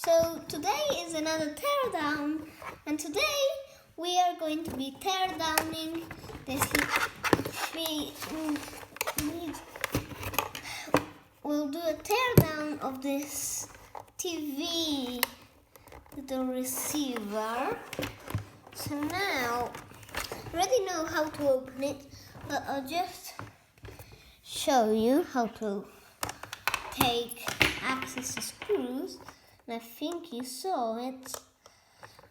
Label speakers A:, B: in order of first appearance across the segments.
A: So today is another teardown, and today we are going to be teardowning this. We'll do a teardown of this TV little receiver. So now, I already know how to open it, but I'll just show you how to take access to screws. And I think you saw it.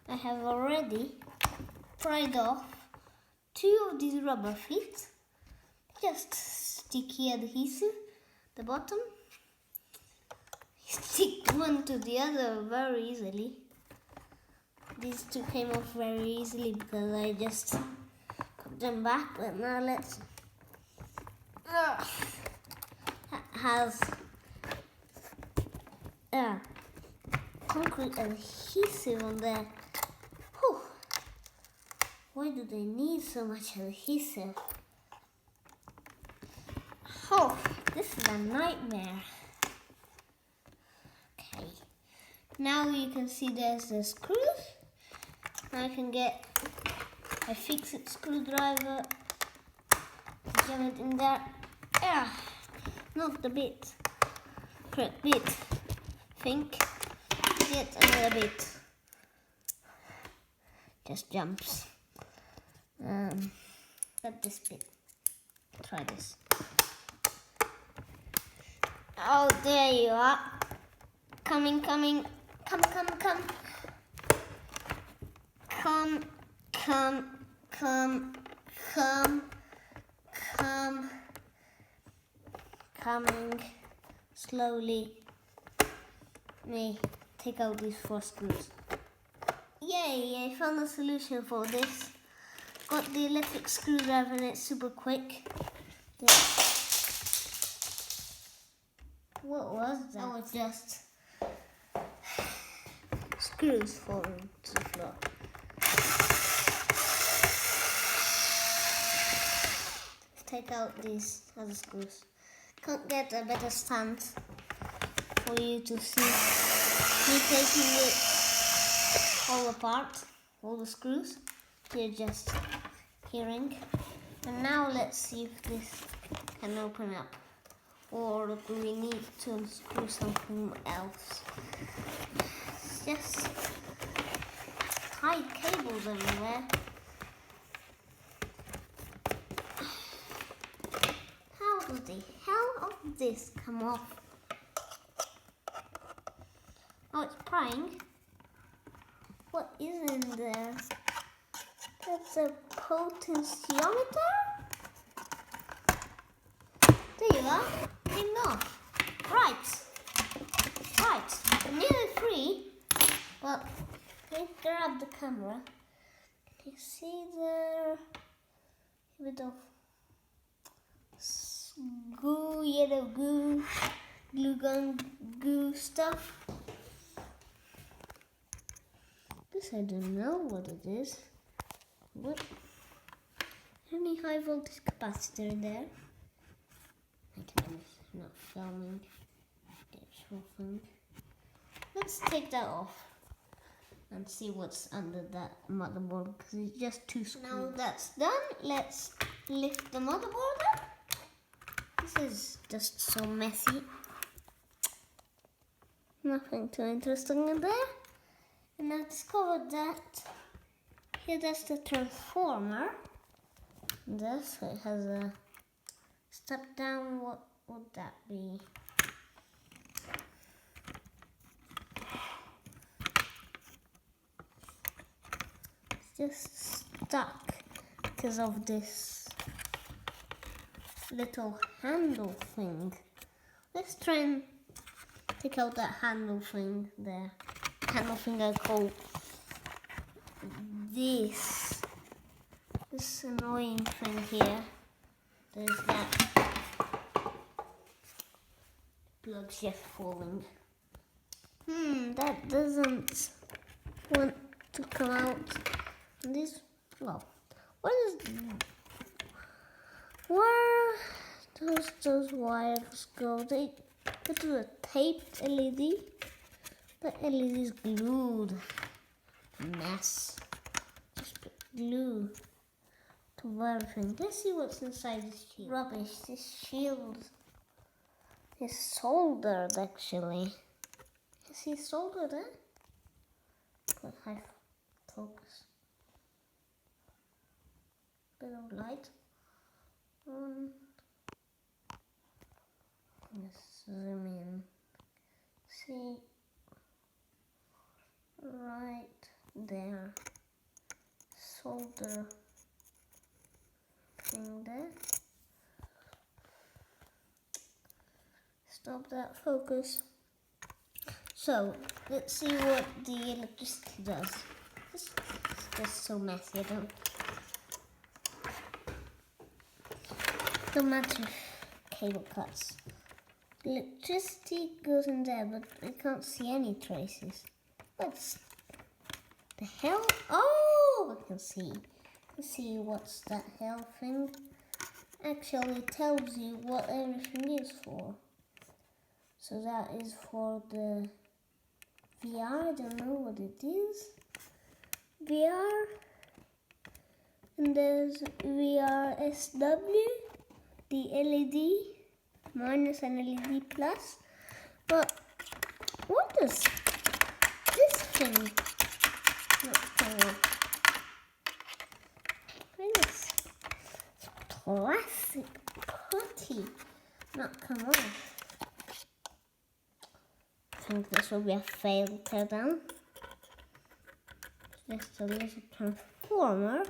A: I have already pried off 2 of these rubber feet. Just sticky adhesive. The bottom. Stick one to the other very easily. These 2 came off very easily because I just put them back. But now let's. That has concrete adhesive on there. Whew. Why do they need so much adhesive? Oh, this is a nightmare. Okay, now you can see there's the screws. Now I can get a fix-it screwdriver, jam it in there. Not the bit. Correct bit. Think. Yet another bit. Just jumps. But this bit. Try this. Oh, there you are. Coming. Come. Coming slowly. Me take out these 4 screws. Yay, I found a solution for this. Got the electric screwdriver and it's super quick. What was that? Oh, it's just screws falling to the floor. Let's take out these other screws. Can't get a better stand for you to see me taking it all apart, all the screws. You're just hearing. And now let's see if this can open up. Or do we need to unscrew something else? It's just tight cables everywhere. How does the hell of this come off? Oh, it's prying. What is in there? That's a potentiometer? There you are. Came off. Right. I'm nearly free, but I grab the camera. You see there a bit of goo, yellow goo, glue gun goo stuff. This I don't know what it is. What? Any high voltage capacitor in there? I can not filming. Let's take that off and see what's under that motherboard because it's just 2 screws. Now that's done, let's lift the motherboard up. This is just so messy. Nothing too interesting in there. And I discovered that here that's the transformer. This it has a step down. What would that be? It's just stuck because of this little handle thing. Let's try and take out that handle thing there. Handle thing I call this annoying thing here. There's that plug's just falling. That doesn't want to come out. This, well, where does those wires go? They go to a taped LED. The LED is glued. Mess. Just put glue to everything. Let's see what's inside this shield. Rubbish. This shield is soldered actually. You see soldered there? Put high focus. Bit of light. Let's zoom in. See right there. Solder thing there. Stop that focus. So let's see what the electricity does. This is just so messy. I don't matter if cable cuts. Electricity goes in there, but I can't see any traces. What's the hell? Oh, I can see. Let's see what's that hell thing. Actually tells you what everything is for. So that is for the VR. I don't know what it is. VR. And there's VRSW. The LED minus and LED plus. But what does this thing not come off? This plastic putty not come off. I think this will be a failed teardown. Just a little transformer.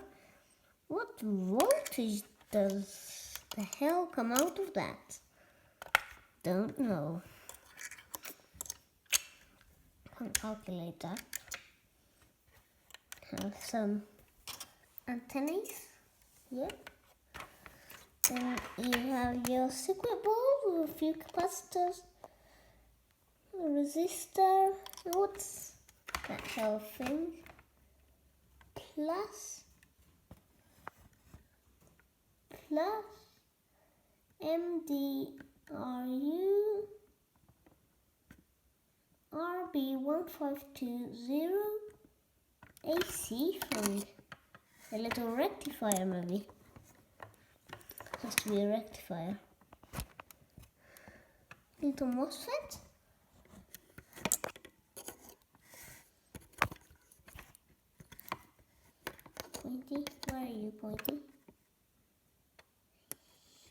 A: What voltage does the hell come out of that? Don't know. Can't calculate that. Have some antennas. Yep. Then you have your circuit board with a few capacitors, a resistor. What's that hell thing? Plus MDRU RB1520 AC thing. A little rectifier maybe. Has to be a rectifier. Little MOSFET. Pointy, where are you, Pointy?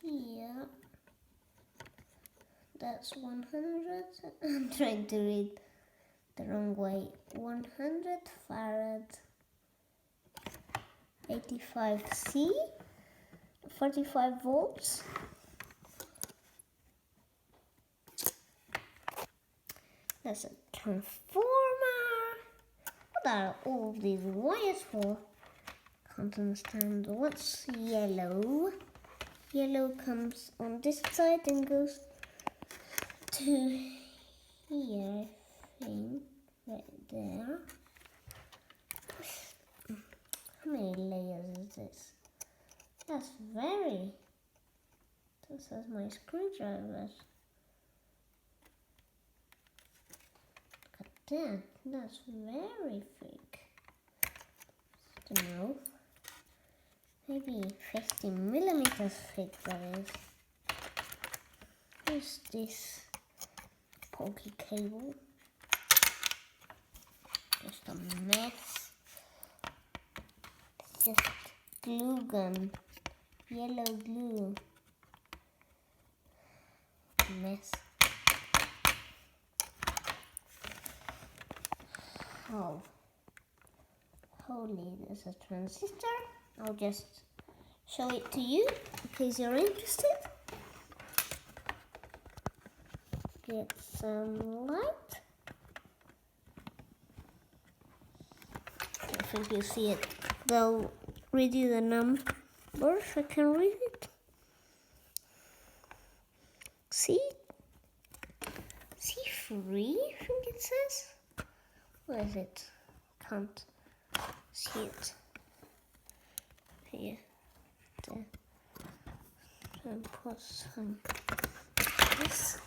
A: Here. That's 100. I'm trying to read the wrong way. 100 farad. 85C. 45 volts. That's a transformer. What are all these wires for? Can't understand. What's yellow? Yellow comes on this side and goes to here, I think, right there. How many layers is this? That's very. This is my screwdriver. Look at that. That's very thick. I don't know. Maybe 50 millimeters thick, that is. Where's this pokey cable? Just a mess. It's just glue gun. Yellow glue. Mess. Oh. Holy, there's a transistor. I'll just show it to you in case you're interested. Get some light. I think you see it. They'll read you the number if I can read it. See? C3, I think it says. Where is it? Can't see it. Here. There. And put some. This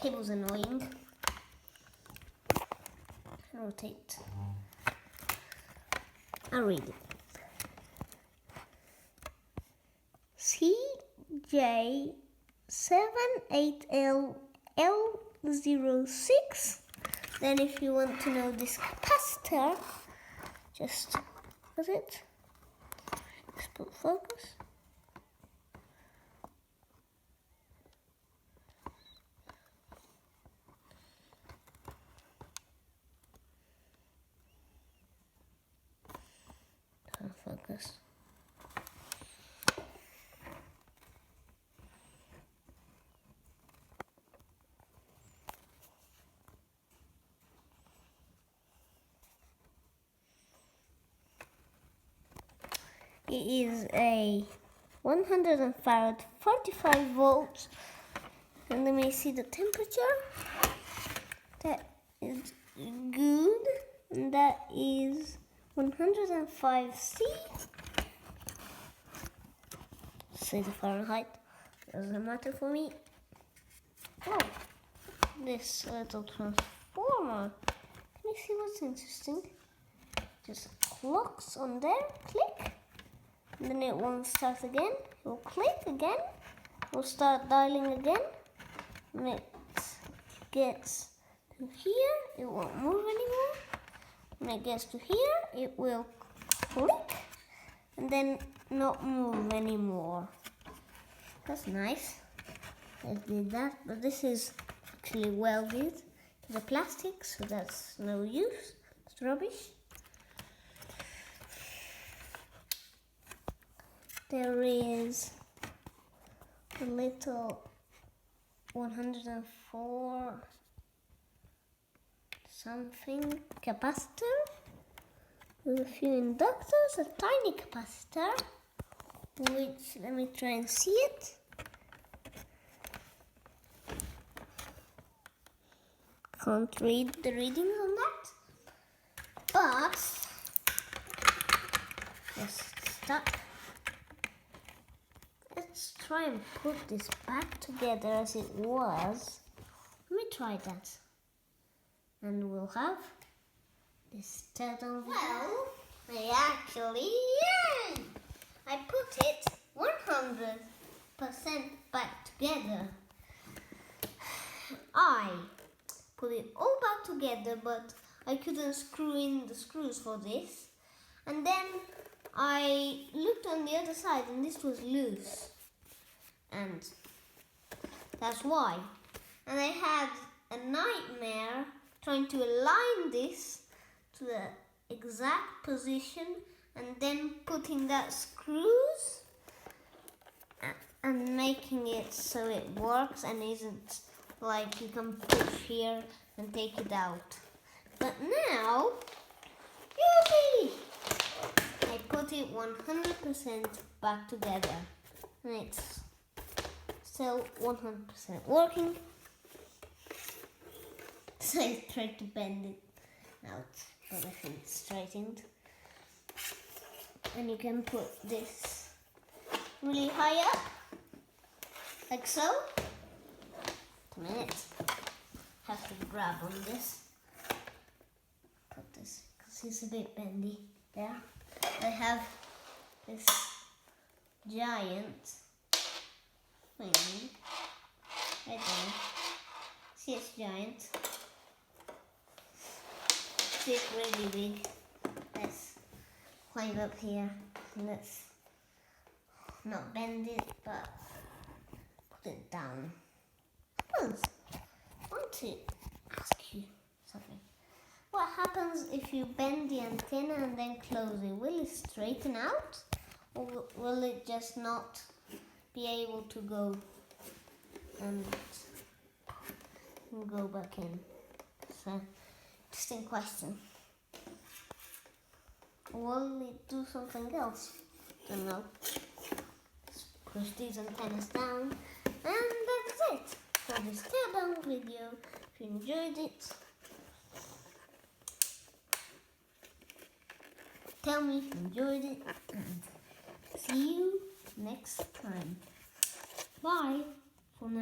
A: cable's annoying. rotate. I'll read it. CJ78LL06. Then if you want to know this capacitor, just put it. Just put focus. Focus. It is a 100 farad, 45 volts, and let me see the temperature. That is good, and that is 105 C. Say the Fahrenheit, doesn't matter for me. Oh, this little transformer. Can you see what's interesting? Just clocks on there, click, and then it won't start again. It will click again, it will start dialing again. When it gets to here, it won't move anymore. When it gets to here, it will click and then not move anymore. That's nice. I did that, but this is actually welded to the plastic, so that's no use. It's rubbish. There is a little 104 something capacitor with a few inductors, a tiny capacitor, which, let me try and see it. Can't read the readings on that, but just stuck. Let's try and put this back together as it was. Let me try that. And we'll have this Teardown. Well, I actually I put it 100% back together. I put it all back together, but I couldn't screw in the screws for this. And then I looked on the other side and this was loose. And that's why. And I had a nightmare trying to align this to the exact position and then putting that screws and making it so it works and isn't like you can push here and take it out. But now, yippee! I put it 100% back together and it's still 100% working. So I tried to bend it out, but I think it's straightened. And you can put this really high up, like so. Wait a minute, have to grab on this. Put this, because it's a bit bendy. There. I have this giant thing right there. See, it's giant. It's really big. Let's climb up here and let's not bend it, but put it down. I want to ask you something. What happens if you bend the antenna and then close it? Will it straighten out, or will it just not be able to go and go back in? So, interesting question. Will it do something else? Don't know. Let's push these antennas down, and that's it for this teardown video. If you enjoyed it, tell me if you enjoyed it, and see you next time. Bye for now.